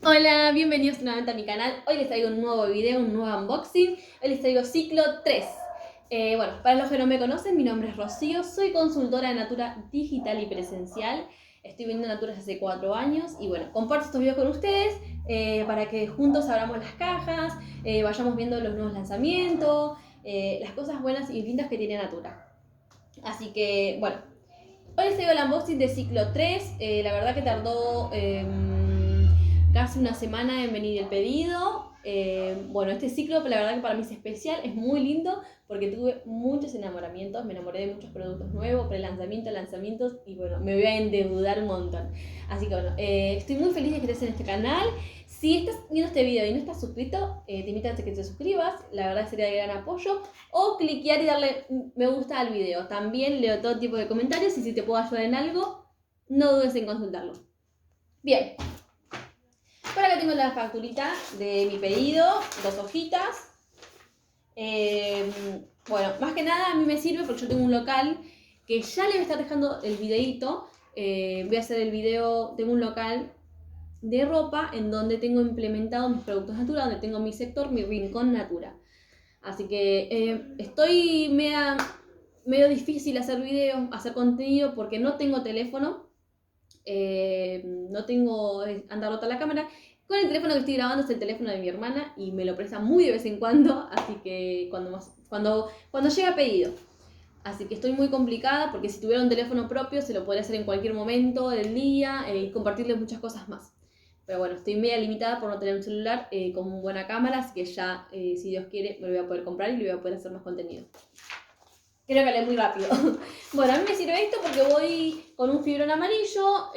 Hola, bienvenidos nuevamente a mi canal. Hoy les traigo un nuevo video, un nuevo unboxing. Hoy les traigo ciclo 3. Bueno, para los que no me conocen, mi nombre es Rocío. Soy consultora de Natura digital y presencial. Estoy vendiendo Natura desde hace 4 años. Y bueno, comparto estos videos con ustedes para que juntos abramos las cajas, vayamos viendo los nuevos lanzamientos, las cosas buenas y lindas que tiene Natura. Así que, bueno, hoy les traigo el unboxing de ciclo 3. La verdad que tardó casi una semana en venir el pedido. Bueno, este ciclo la verdad que para mí es especial, es muy lindo porque tuve muchos enamoramientos, me enamoré de muchos productos nuevos, pre-lanzamiento, lanzamientos y bueno, me voy a endeudar un montón. Así que bueno, estoy muy feliz de que estés en este canal. Si estás viendo este video y no estás suscrito, te invito a que te suscribas, la verdad sería de gran apoyo. O cliquear y darle me gusta al video. También leo todo tipo de comentarios y si te puedo ayudar en algo, no dudes en consultarlo. Bien, por acá tengo la facturita de mi pedido, 2 hojitas. Bueno, más que nada a mí me sirve porque yo tengo un local que ya le voy a estar dejando el videito. Voy a hacer el video, tengo un local de ropa en donde tengo implementado mis productos Natura, donde tengo mi sector, mi rincón Natura. Así que estoy medio difícil hacer videos, hacer contenido porque no tengo teléfono, no tengo anda rota la cámara. Con el teléfono que estoy grabando es el teléfono de mi hermana y me lo presta muy de vez en cuando, así que cuando llega pedido. Así que estoy muy complicada porque si tuviera un teléfono propio se lo podría hacer en cualquier momento del día y compartirle muchas cosas más. Pero bueno, estoy media limitada por no tener un celular con buena cámara, así que ya, si Dios quiere, me lo voy a poder comprar y le voy a poder hacer más contenido. Creo que hablé muy rápido. Bueno, a mí me sirve esto porque voy con un fibrón amarillo,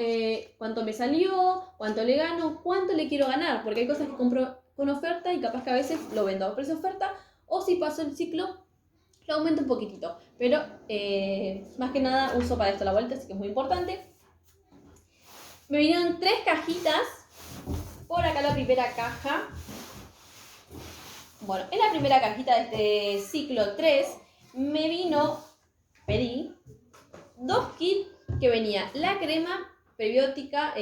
cuánto me salió, cuánto le gano, cuánto le quiero ganar, porque hay cosas que compro con oferta y capaz que a veces lo vendo a precio de oferta, o si paso el ciclo, lo aumento un poquitito. Pero más que nada uso para esto la vuelta, así que es muy importante. Me vinieron 3 cajitas. Por acá la primera caja. Bueno, en la primera cajita de este ciclo 3 pedí 2 kits que venía la crema prebiótica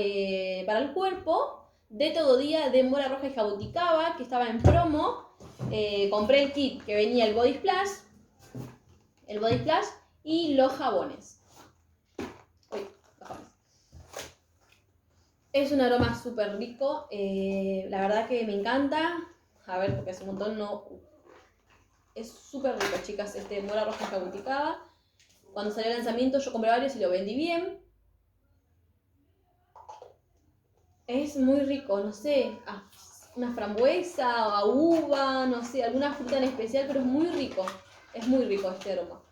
para el cuerpo de todo día de mora roja y jabuticaba, que estaba en promo. Compré el kit que venía el Body Splash y los jabones. Es un aroma súper rico, la verdad que me encanta. A ver, porque hace un montón no... Es súper rico, chicas, este mora roja jabuticaba. Cuando salió el lanzamiento yo compré varios y lo vendí bien. Es muy rico, no sé, una frambuesa o a uva, no sé, alguna fruta en especial, pero es muy rico. Es muy rico este aroma.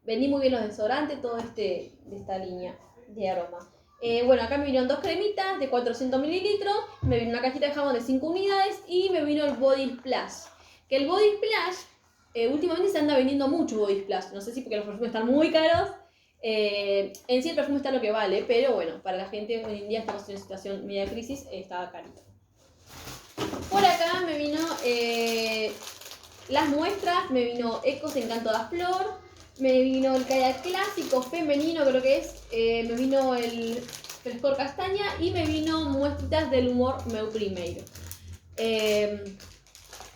Vendí muy bien los desodorantes, todo de esta línea de aroma. Bueno, acá me vinieron 2 cremitas de 400 mililitros, me vino una cajita de jabón de 5 unidades y me vino el Body Splash. Que el Body Splash, últimamente se anda vendiendo mucho Body Splash, no sé si porque los perfumes están muy caros. En sí el perfume está lo que vale, pero bueno, para la gente hoy en día estamos en una situación media crisis, está carito. Por acá me vino las muestras, me vino Ecos Encanto da Flor, me vino el kayak clásico femenino, creo que es, me vino el frescor castaña y me vino muestritas del humor meu primeiro.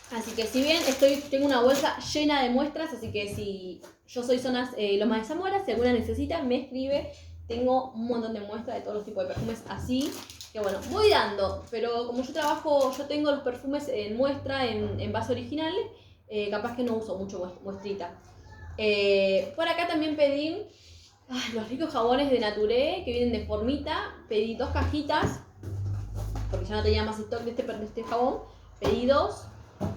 Así que si bien tengo una bolsa llena de muestras, así que si yo soy zonas Lomas de Zamora, si alguna necesita me escribe, tengo un montón de muestras de todos los tipos de perfumes así, que bueno, voy dando, pero como yo tengo los perfumes en muestra, en base original, capaz que no uso mucho muestrita. Por acá también pedí los ricos jabones de Naturé que vienen de formita. Pedí 2 cajitas porque ya no tenía más stock de este jabón. Pedí 2.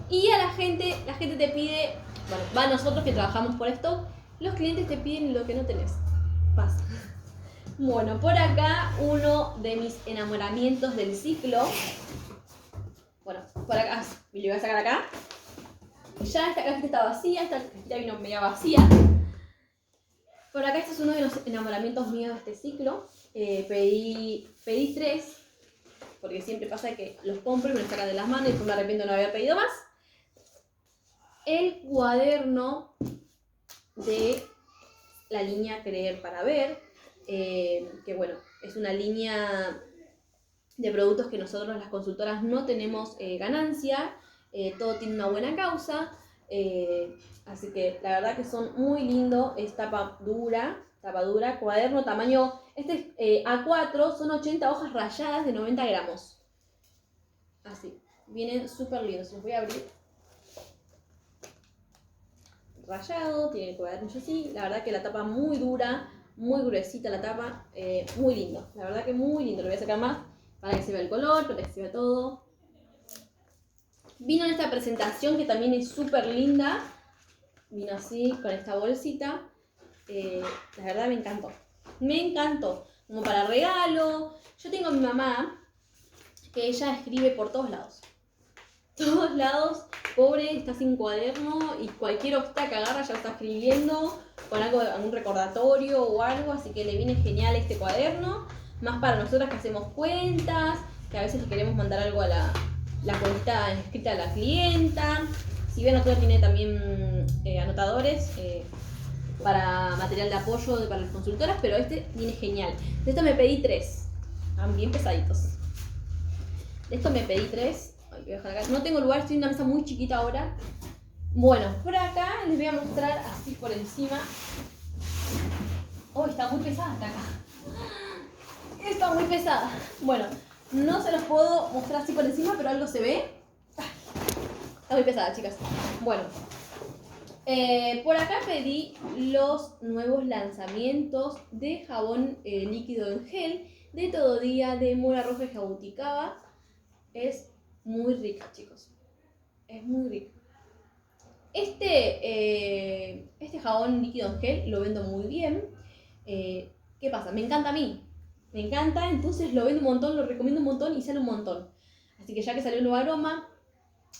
Y a la gente te pide, bueno, va a nosotros que trabajamos por stock, los clientes te piden lo que no tenés. Pasa. Bueno, por acá uno de mis enamoramientos del ciclo. Bueno, por acá, me lo voy a sacar acá. Ya esta cajita está vacía, esta cajita vino media vacía. Por acá este es uno de los enamoramientos míos de este ciclo. Pedí 3, porque siempre pasa que los compro y me los sacan de las manos y después me arrepiento de no haber pedido más. El cuaderno de la línea Creer para Ver, que bueno, es una línea de productos que nosotros las consultoras no tenemos ganancia, todo tiene una buena causa, así que la verdad que son muy lindos, es tapa dura, cuaderno tamaño, este es A4, son 80 hojas rayadas de 90 gramos, así, vienen súper lindos, los voy a abrir. Rayado, tiene el cuadernillo así, la verdad que la tapa muy dura, muy gruesita la tapa, muy lindo, la verdad que muy lindo, lo voy a sacar más para que se vea el color, para que se vea todo. Vino en esta presentación que también es súper linda, vino así con esta bolsita, la verdad me encantó, como para regalo. Yo tengo a mi mamá que ella escribe por todos lados, pobre, está sin cuaderno y cualquier obstáculo que agarra ya lo está escribiendo con algún recordatorio o algo, así que le viene genial este cuaderno, más para nosotras que hacemos cuentas, que a veces le queremos mandar algo a la cuenta escrita a la clienta. Si bien nosotros tiene también anotadores para material de apoyo para las consultoras, pero este viene genial. De esto me pedí 3, están bien pesaditos. De esto me pedí 3. Ay, voy a dejar acá. No tengo lugar, estoy en una mesa muy chiquita ahora. Bueno, por acá les voy a mostrar así por encima. Oh, está muy pesada hasta acá. Está muy pesada. Bueno, no se los puedo mostrar así por encima, pero algo se ve. Está muy pesada, chicas. Bueno, por acá pedí los nuevos lanzamientos de jabón líquido en gel de Todo Día de Mora Roja y Jabuticaba. Es muy rica, chicos. Es muy rica. Este jabón líquido en gel lo vendo muy bien. ¿Qué pasa? Me encanta a mí. Me encanta, entonces lo vendo un montón, lo recomiendo un montón y sale un montón. Así que ya que salió un nuevo aroma,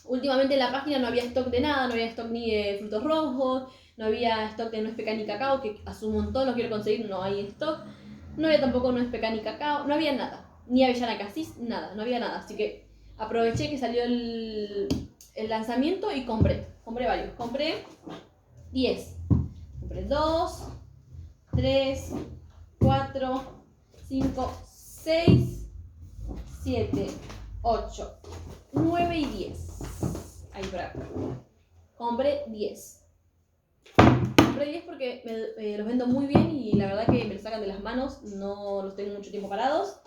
últimamente en la página no había stock de nada, no había stock ni de frutos rojos, no había stock de nuez pecan ni cacao, que hace un montón lo quiero conseguir, no hay stock. No había tampoco nuez pecan ni cacao, no había nada. Ni avellana casis, nada, no había nada. Así que aproveché que salió el lanzamiento y compré varios. Compré 10. Compré 2, 3, 4, 5, 6, 7, 8, 9 y 10. Ahí por acá. Compré 10. Compré 10 porque los vendo muy bien y la verdad que me los sacan de las manos, no los tengo mucho tiempo parados.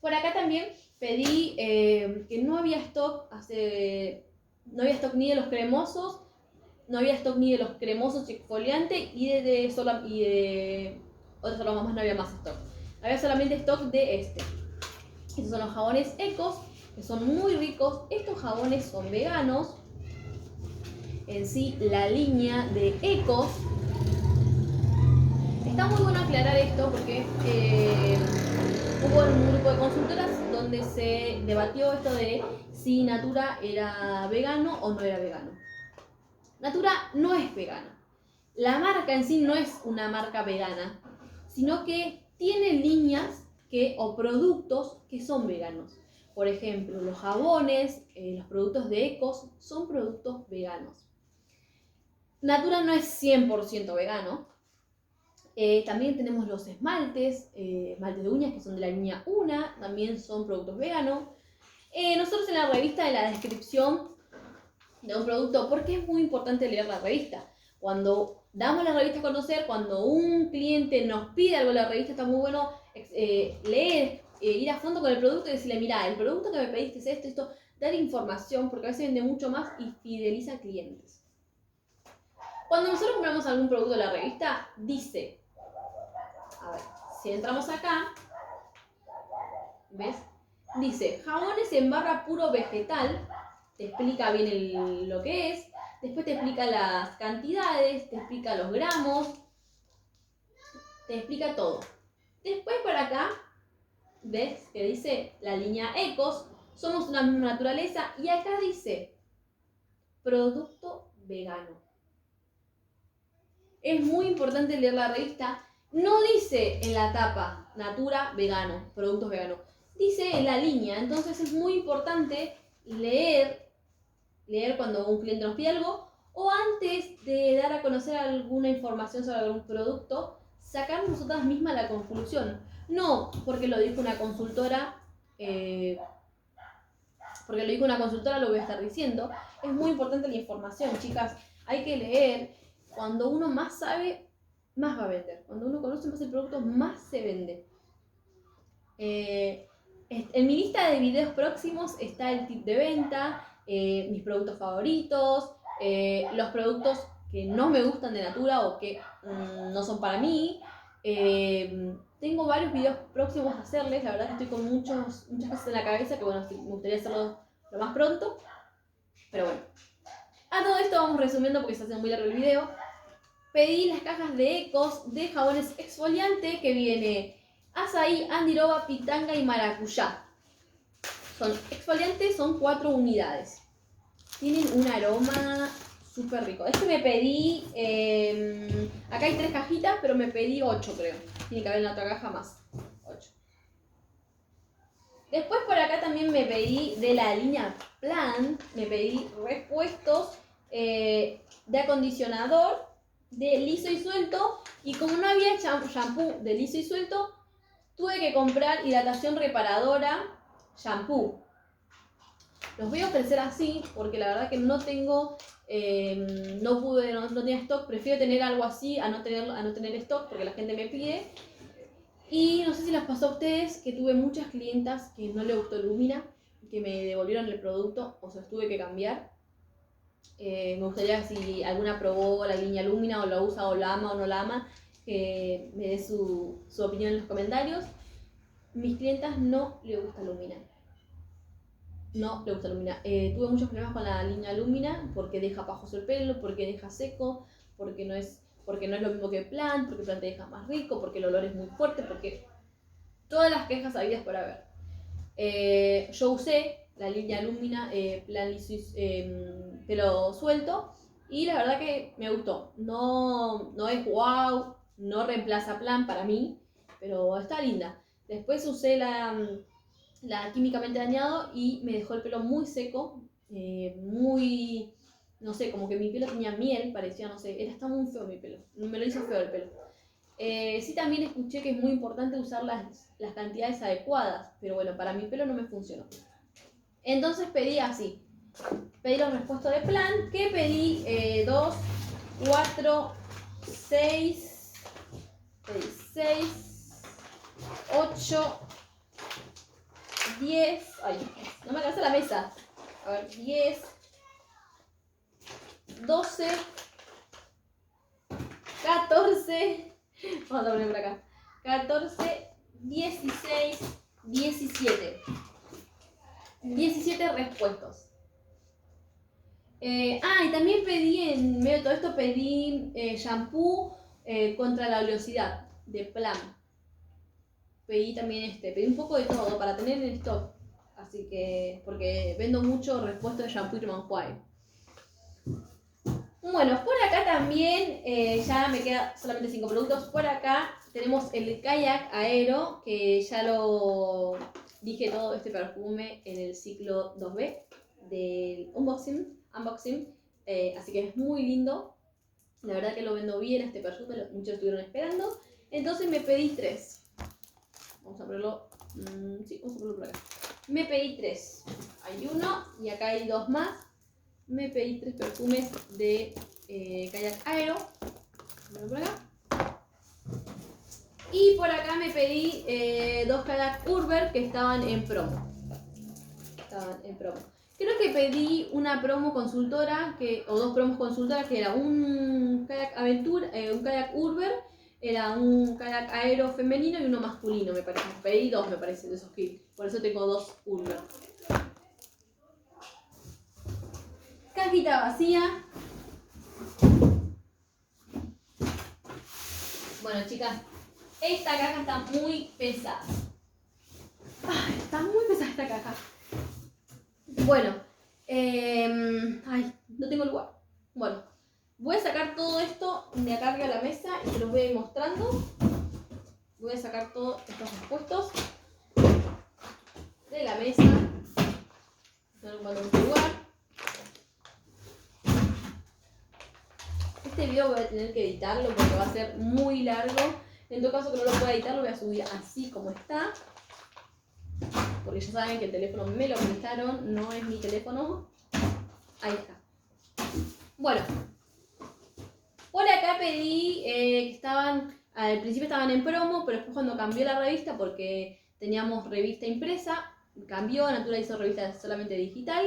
Por acá también pedí que no había stock, no había stock ni de los cremosos, no había stock ni de los cremosos exfoliantes y de otros aromas más no había más stock. Había solamente stock de este. Estos son los jabones Ecos, que son muy ricos. Estos jabones son veganos. En sí, la línea de Ecos. Está muy bueno aclarar esto porque hubo un grupo de consultoras donde se debatió esto de si Natura era vegano o no era vegano. Natura no es vegana. La marca en sí no es una marca vegana, sino que tiene líneas o productos que son veganos. Por ejemplo, los jabones, los productos de Ecos son productos veganos. Natura no es 100% vegano. También tenemos los esmaltes de uñas que son de la línea Una, también son productos veganos. Nosotros en la revista, de la descripción de un producto, porque es muy importante leer la revista. Cuando damos la revista a conocer, cuando un cliente nos pide algo en la revista, está muy bueno leer, ir a fondo con el producto y decirle, mira, el producto que me pediste es esto, dar información, porque a veces vende mucho más y fideliza clientes. Cuando nosotros compramos algún producto de la revista, dice, a ver, si entramos acá, ¿ves? Dice, jabones en barra puro vegetal, te explica bien lo que es, después te explica las cantidades, te explica los gramos, te explica todo. Después por acá, ¿ves? Que dice la línea Ecos, somos una misma naturaleza, y acá dice, producto vegano. Es muy importante leer la revista. No dice en la tapa, Natura vegano, productos veganos. Dice en la línea, entonces es muy importante leer cuando un cliente nos pide algo, o antes de dar a conocer alguna información sobre algún producto, sacar nosotras mismas la conclusión. No porque lo dijo una consultora, porque lo dijo una consultora, lo voy a estar diciendo. Es muy importante la información, chicas. Hay que leer. Cuando uno más sabe, más va a vender. Cuando uno conoce más el producto, más se vende. En mi lista de videos próximos está el tip de venta, mis productos favoritos, los productos que no me gustan de Natura o que no son para mí. Tengo varios videos próximos a hacerles, la verdad que estoy con muchas cosas en la cabeza que bueno, sí, me gustaría hacerlo lo más pronto. Pero bueno, a todo esto vamos resumiendo porque se hace muy largo el video. Pedí las cajas de Ecos de jabones exfoliante que viene Azaí, Andiroba, Pitanga y Maracuyá. Son exfoliantes, son 4 unidades. Tienen un aroma súper rico. Este me pedí, acá hay 3 cajitas, pero me pedí 8 creo. Tiene que haber en la otra caja más. 8. Después por acá también me pedí de la línea Plan, me pedí repuestos de acondicionador, de liso y suelto. Y como no había shampoo de liso y suelto, tuve que comprar hidratación reparadora shampoo. Los voy a ofrecer así porque la verdad que no tengo, no tenía stock. Prefiero tener algo así a no tener stock porque la gente me pide. Y no sé si les pasó a ustedes que tuve muchas clientas que no le gustó Lumina, que me devolvieron el producto o se los tuve que cambiar. Me gustaría si alguna probó la línea Lumina o la usa o la ama o no la ama, que me dé su opinión en los comentarios. Mis clientas no le gusta Lumina. No le gusta Lumina. Tuve muchos problemas con la línea Lumina porque deja pajoso el pelo, porque deja seco, porque no es lo mismo que Plan, porque Plan te deja más rico, porque el olor es muy fuerte, porque todas las quejas habidas por haber. Yo usé la línea Lumina, Plan liso, pelo suelto, y la verdad que me gustó. No es wow, no reemplaza Plan para mí, pero está linda. Después usé la químicamente dañado y me dejó el pelo muy seco, muy, no sé, como que mi pelo tenía miel, parecía, no sé, está muy feo mi pelo, me lo hizo feo el pelo. Sí, también escuché que es muy importante usar las cantidades adecuadas, pero bueno, para mi pelo no me funcionó. Entonces pedí así, pedí los repuestos de Plan, que pedí 2, 4, 6, 8, 10, ay, no me alcanza la mesa. A ver, 10, 12, 14, vamos a poner por acá, 14, 16, 17. 17 repuestos. Y también pedí, en medio de todo esto, pedí shampoo contra la oleosidad de Plan. Pedí también pedí un poco de todo para tener en stock. Así que, porque vendo mucho repuesto de shampoo y enjuague. Bueno, por acá también, ya me quedan solamente 5 productos. Por acá tenemos el Kayak Aero, que ya lo dije todo este perfume en el ciclo 2B del unboxing. Así que es muy lindo. La verdad que lo vendo bien este perfume, muchos estuvieron esperando. Entonces me pedí 3. Vamos a ponerlo, sí, vamos a ponerlo por acá. Me pedí 3. Hay uno y acá hay 2 más. Me pedí 3 perfumes de Kayak Aero. Por acá. Y por acá me pedí 2 Kayak Urber que estaban en promo. Creo que pedí una promo consultora, o 2 promos consultoras, que era un Kayak Aventura, un Kayak Urber, era un Kayak Aero femenino y uno masculino, me parece. Pedí 2, me parece, de esos kits. Por eso tengo 2 Urber. Cajita vacía. Bueno, chicas, esta caja está muy pesada. Está muy pesada esta caja. Bueno, no tengo lugar. Bueno, voy a sacar todo esto de acá arriba de la mesa y se los voy a ir mostrando. Voy a sacar todos estos repuestos de la mesa. No lo encuentro en lugar. Este video voy a tener que editarlo porque va a ser muy largo. En todo caso que no lo pueda editar, lo voy a subir así como está. porque ya saben que el teléfono me lo prestaron, no es mi teléfono. Ahí está. Bueno, por acá pedí que estaban, al principio estaban en promo, pero después cuando cambió la revista, porque teníamos revista impresa, cambió, Natura hizo revista solamente digital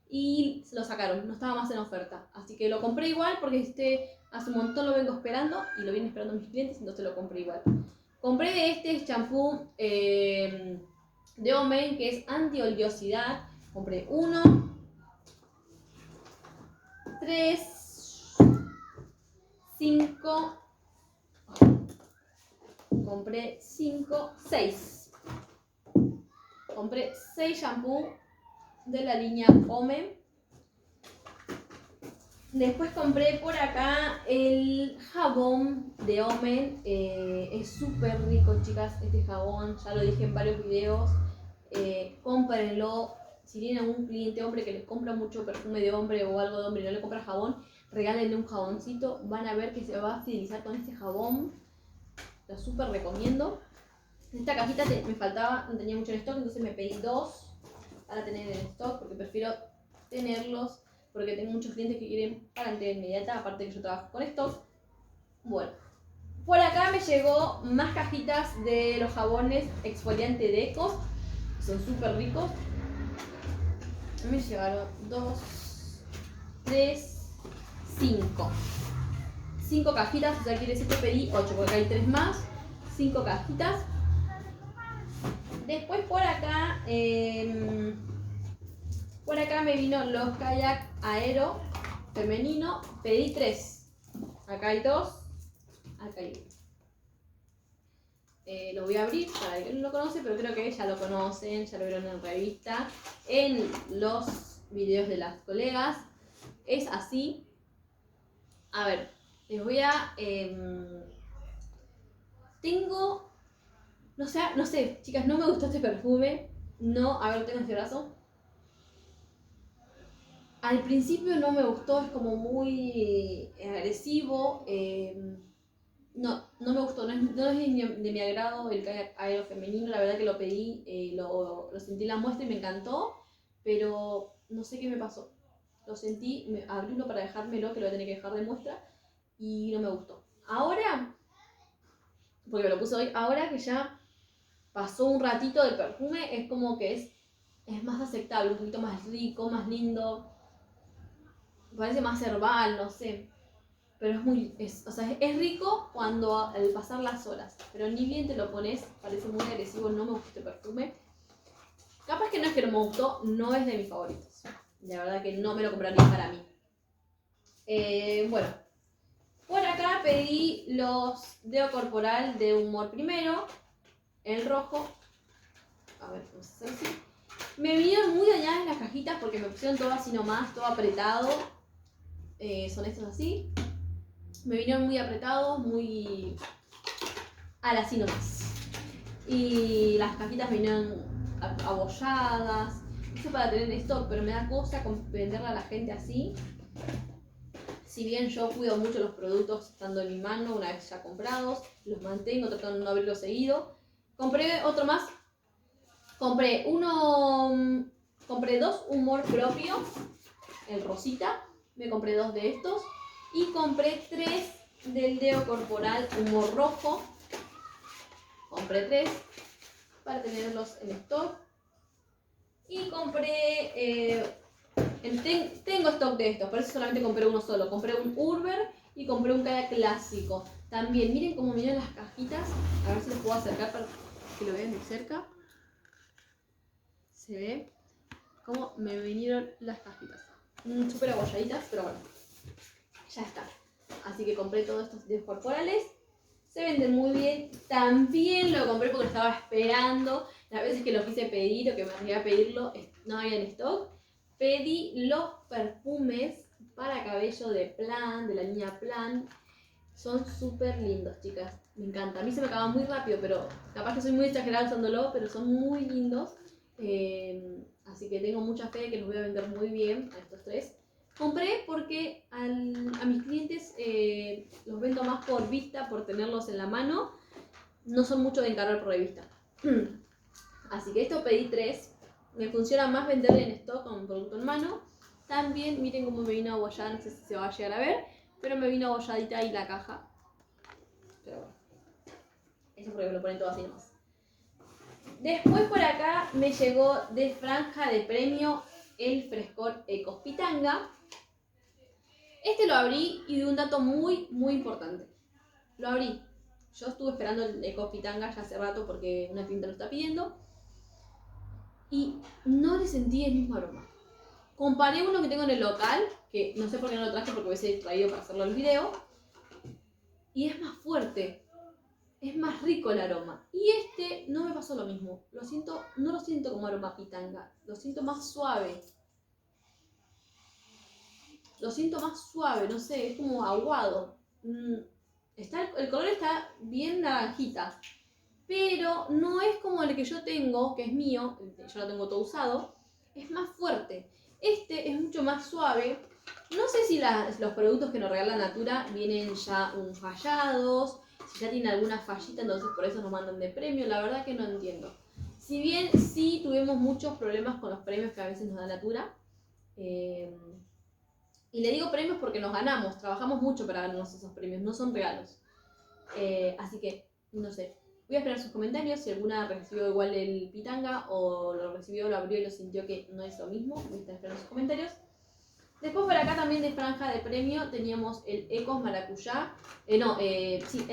y lo sacaron, no estaba más en oferta. Así que lo compré igual porque hace un montón lo vengo esperando y lo vienen esperando mis clientes, entonces lo compré igual. Compré de este champú de Omen, que es anti-oleosidad. Compré 1, 3, 5, compré 5, 6. Compré 6 shampoos de la línea Omen. Después compré por acá el jabón de Omen. Es súper rico, chicas, este jabón. Ya lo dije en varios videos. Cómprenlo. Si tienen algún cliente hombre que les compra mucho perfume de hombre o algo de hombre y no le compra jabón, regálenle un jaboncito. Van a ver que se va a fidelizar con este jabón. Lo súper recomiendo. Esta cajita me faltaba, no tenía mucho en stock, entonces me pedí 2 para tener en stock porque prefiero tenerlos. Porque tengo muchos clientes que quieren para entrega inmediata, aparte que yo trabajo con stock. Bueno, por acá me llegó más cajitas de los jabones exfoliante de Eco. Son súper ricos. Me llegaron 2, 3, 5. 5 cajitas, o sea, quiere decir que pedí 8, porque hay 3 más. 5 cajitas. Después por acá me vino los kayak aero femenino. Pedí 3. Acá hay 2. Acá hay 1. Lo voy a abrir para el que no lo conoce, pero creo que ya lo conocen, ya lo vieron en revista, en los videos de las colegas. Es así. A ver, les voy a... tengo... No sé, chicas, no me gustó este perfume. No, a ver, lo tengo en este brazo. Al principio no me gustó, es como muy agresivo. No me gustó, no es de mi agrado el kayak aero femenino. La verdad que lo pedí, lo sentí en la muestra y me encantó, pero no sé qué me pasó. Lo sentí, abrí uno para dejármelo, que lo voy a tener que dejar de muestra, y no me gustó. Ahora, porque me lo puse hoy, ahora que ya pasó un ratito del perfume, es como que es más aceptable, un poquito más rico, más lindo. Parece más herbal, no sé. Pero es rico cuando al pasar las horas. Pero ni bien te lo pones, parece muy agresivo, no me gusta este perfume. Capaz que no es que no me gustó, no es de mis favoritos. La verdad que no me lo compraría para mí. Bueno, por acá pedí los Deo Corporal de Humor Primero, el rojo. A ver, vamos a hacer así. Me vinieron muy dañadas las cajitas porque me pusieron todo así nomás, todo apretado. Son estos así. Me vinieron muy apretados, muy así nomás. Y las cajitas me vinieron abolladas. Eso para tener en stock, pero me da cosa venderle a la gente así. Si bien yo cuido mucho los productos estando en mi mano, una vez ya comprados, los mantengo, trato de no abrirlos seguido. Compré otro más. Compré 2 Humor Propio, el rosita. Me compré 2 de estos. Y compré 3 del Deo Corporal Humor Rojo. Compré 3 para tenerlos en stock. Y compré... tengo stock de estos, por eso solamente compré uno solo. Compré un Urber y compré un kayak clásico. También, miren cómo vienen las cajitas. A ver si les puedo acercar para que lo vean de cerca. Se ve cómo me vinieron las cajitas. Súper abolladitas, pero bueno. Ya está. Así que compré todos estos videos corporales. Se venden muy bien. También lo compré porque estaba esperando. Las veces que lo quise pedir o que me arriesgué a pedirlo, no había en stock. Pedí los perfumes para cabello de Plan, de la línea Plan. Son súper lindos, chicas. Me encanta. A mí se me acaba muy rápido, pero capaz que soy muy exagerada usándolo, pero son muy lindos. Así que tengo mucha fe de que los voy a vender muy bien a estos 3. Compré porque a mis clientes los vendo más por vista, por tenerlos en la mano. No son mucho de encargar por revista. Así que esto pedí 3 Me funciona más vender en stock con un producto en mano. También miren cómo me vino abollada, no sé si se va a llegar a ver, pero me vino abolladita ahí la caja. Pero bueno, eso porque me lo ponen todo así nomás. Después por acá me llegó de franja de premio el frescor Ecos Pitanga. Este lo abrí y de un dato muy importante. Lo abrí. Yo estuve esperando el Ecos Pitanga ya hace rato porque una clienta lo está pidiendo. Y no le sentí el mismo aroma. Comparé uno que tengo en el local, que no sé por qué no lo traje porque hubiese traído para hacerlo el video. Y es más fuerte. Es más rico el aroma. Y este no me pasó lo mismo. No lo siento como aroma pitanga. Lo siento más suave. Lo siento más suave, no sé, es como aguado. El color está bien naranjita. Pero no es como el que yo tengo, que es mío, yo lo tengo todo usado. Es más fuerte. Este es mucho más suave. No sé si los productos que nos regala Natura vienen ya fallados, si ya tienen alguna fallita, entonces por eso nos mandan de premio. La verdad que no entiendo. Si bien sí tuvimos muchos problemas con los premios que a veces nos da Natura. Y le digo premios porque nos ganamos, trabajamos mucho para ganarnos esos premios, no son regalos. Así que, no sé. Voy a esperar sus comentarios, si alguna recibió igual el pitanga o lo recibió, lo abrió y lo sintió que no es lo mismo. Voy a estar esperando sus comentarios. Después por acá también de franja de premio teníamos el Ecos Maracuyá. El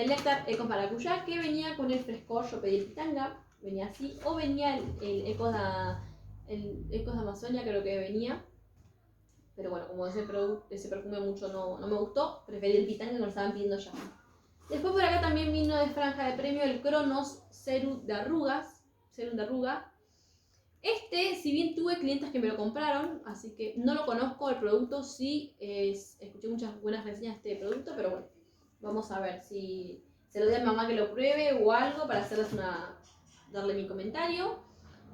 Néctar Ecos Maracuyá que venía con el frescor. Yo pedí el pitanga, venía así. O venía el Ecos de Amazonia, creo que venía. Pero bueno, como ese perfume mucho no me gustó, preferí el pitanga que me lo estaban pidiendo ya. Después por acá también vino de franja de premio el Cronos Serum de arruga. Este, si bien tuve clientes que me lo compraron, así que no lo conozco el producto, sí escuché muchas buenas reseñas de este producto, pero bueno, vamos a ver si se lo doy a mi mamá que lo pruebe o algo para darle mi comentario.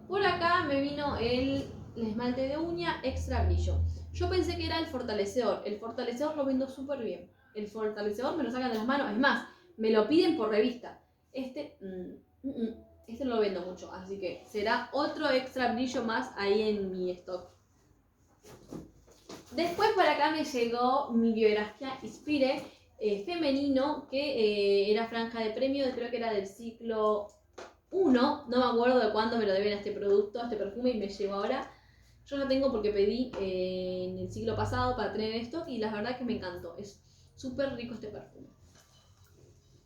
Por acá me vino el esmalte de uña extra brillo. Yo pensé que era el fortalecedor. El fortalecedor lo vendo súper bien. El fortalecedor me lo sacan de las manos. Es más, me lo piden por revista. Este no lo vendo mucho. Así que será otro extra brillo más ahí en mi stock. Después por acá me llegó mi Biografía Inspire femenino. Que era franja de premio. Creo que era del ciclo 1. No me acuerdo de cuándo me lo deben a este producto, a este perfume. Y me llegó ahora. Yo lo tengo porque pedí en el siglo pasado para tener esto y la verdad que me encantó. Es súper rico este perfume.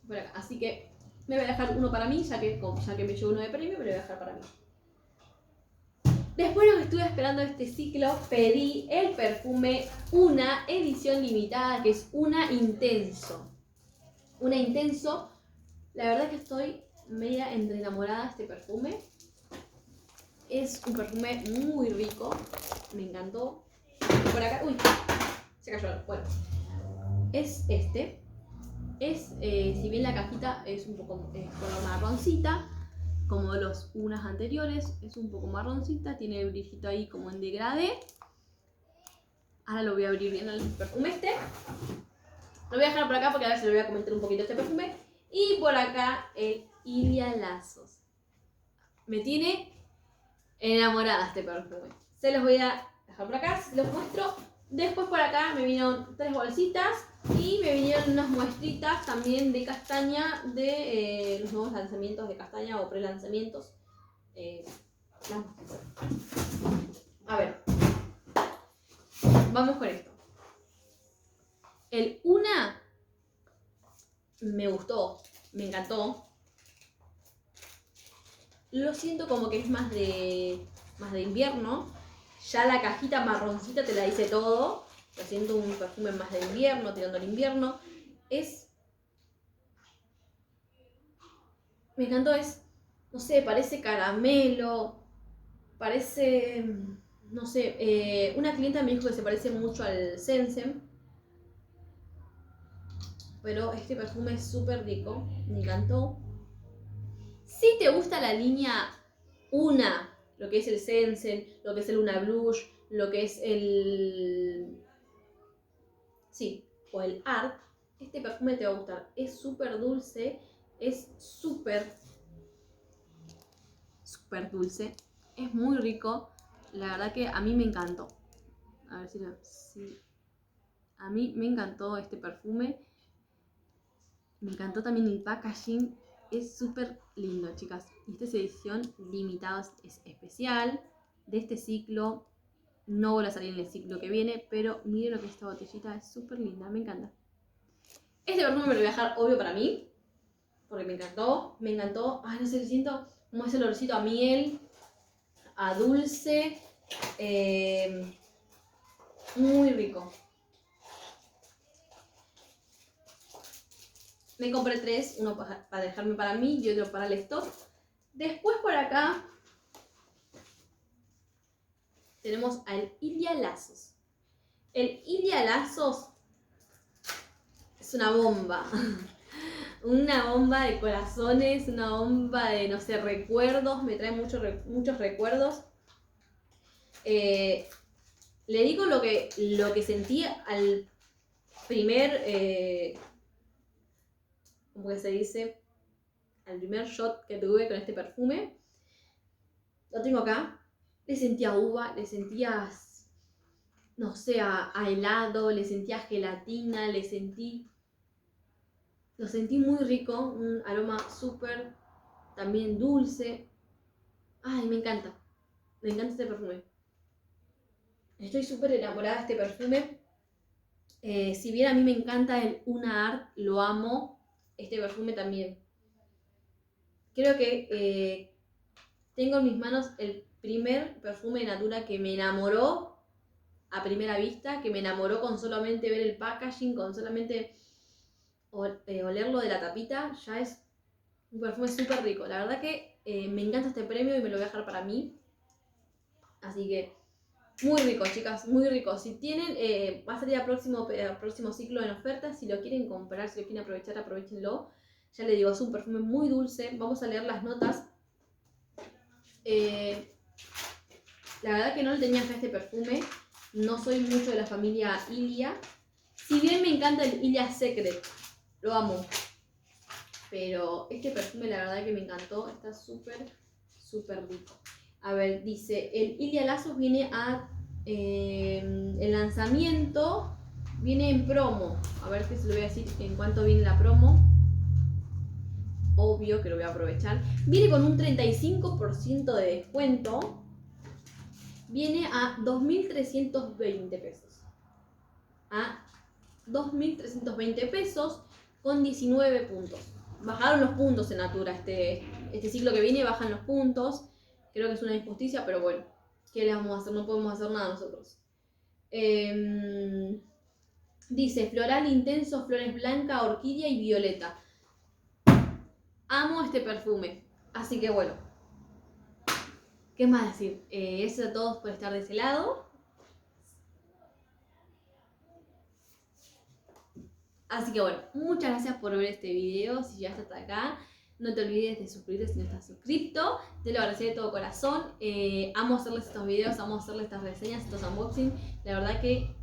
Por acá. Así que me voy a dejar uno para mí, ya que me llegó uno de premio, me lo voy a dejar para mí. Después de que estuve esperando este ciclo, pedí el perfume Una edición limitada, que es Una Intenso. Una Intenso. La verdad que estoy media entre enamorada de este perfume. Es un perfume muy rico, me encantó. Por acá, uy, se cayó algo. Bueno, es este. Si bien la cajita es un poco color marroncita, como los unas anteriores, es un poco marroncita, tiene el brillito ahí como en degradé. Ahora lo voy a abrir bien el perfume este. Lo voy a dejar por acá porque ahora se lo voy a comentar un poquito este perfume. Y por acá el Ilia Lazos. Me tiene enamorada este perfume. Se los voy a dejar por acá, se los muestro. Después por acá me vinieron 3 bolsitas y me vinieron unas muestritas también de castaña de los nuevos lanzamientos de castaña o pre-lanzamientos. A ver, vamos con esto. El Una me gustó, me encantó. Lo siento como que es más de invierno. Ya la cajita marroncita te la dice todo. Lo siento un perfume más de invierno, tirando al invierno. Me encantó, no sé, parece caramelo. Parece, no sé, una clienta me dijo que se parece mucho al Sensem. Pero este perfume es súper rico, me encantó. Si te gusta la línea Una, lo que es el Sensen, lo que es el Una Blush, lo que es o el Art, este perfume te va a gustar. Es súper dulce, es súper dulce. Es muy rico. La verdad que a mí me encantó. A ver si lo... Sí. A mí me encantó este perfume. Me encantó también el packaging. Es súper lindo, chicas. Y esta es edición limitada, es especial de este ciclo. No vuelve a salir en el ciclo que viene, pero miren lo que es esta botellita. Es súper linda, me encanta. Este perfume me lo voy a dejar obvio para mí, porque me encantó. Me encantó. Ay, no sé, siento como ese olorcito a miel, a dulce. Muy rico. Me compré 3, uno para dejarme para mí y otro para el stock. Después por acá tenemos al Ilia Lazos. El Ilia Lazos es una bomba. Una bomba de corazones, una bomba de, no sé, recuerdos. Me trae muchos recuerdos. Le digo lo que sentí al primer... ¿cómo que se dice? Al primer shot que tuve con este perfume. Lo tengo acá. Le sentía uva, le sentía, no sé, a helado, le sentía gelatina, lo sentí muy rico, un aroma súper, también dulce. Ay, me encanta este perfume. Estoy súper enamorada de este perfume. Si bien a mí me encanta el Una Art, lo amo, este perfume también. Creo que tengo en mis manos el primer perfume de Natura que me enamoró a primera vista, que me enamoró con solamente ver el packaging, con solamente olerlo de la tapita. Ya es un perfume súper rico. La verdad que me encanta este premio y me lo voy a dejar para mí. Así que muy rico, chicas, muy rico. Si tienen, va a salir a próximo ciclo en oferta. Si lo quieren comprar, si lo quieren aprovechar, aprovechenlo. Ya les digo, es un perfume muy dulce. Vamos a leer las notas. La verdad que no le tenía fe a este perfume. No soy mucho de la familia Ilia. Si bien me encanta el Ilia Secret, lo amo. Pero este perfume la verdad que me encantó. Está súper, súper rico. A ver, dice, el Ilia Lazos viene a... el lanzamiento viene en promo. A ver qué se lo voy a decir en cuánto viene la promo. Obvio que lo voy a aprovechar. Viene con un 35% de descuento. Viene a 2.320 pesos. A 2.320 pesos con 19 puntos. Bajaron los puntos en Natura. Este ciclo que viene bajan los puntos. Creo que es una injusticia, pero bueno. ¿Qué le vamos a hacer? No podemos hacer nada nosotros. Dice, floral intenso, flores blanca, orquídea y violeta. Amo este perfume. Así que bueno. ¿Qué más decir? Eso a todos por estar de ese lado. Así que bueno, muchas gracias por ver este video. Si llegaste hasta acá, no te olvides de suscribirte si no estás suscrito. Te lo agradeceré de todo corazón. Amo hacerles estos videos, amo hacerles estas reseñas, estos unboxing. La verdad que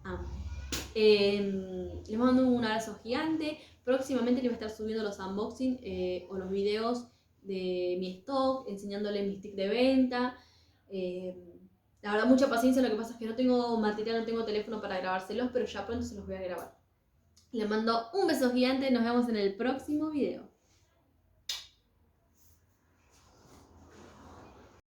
amo. Les mando un abrazo gigante. Próximamente les voy a estar subiendo los unboxing o los videos de mi stock, enseñándoles mi stick de venta. La verdad, mucha paciencia. Lo que pasa es que no tengo material, no tengo teléfono para grabárselos, pero ya pronto se los voy a grabar. Les mando un beso gigante, nos vemos en el próximo video.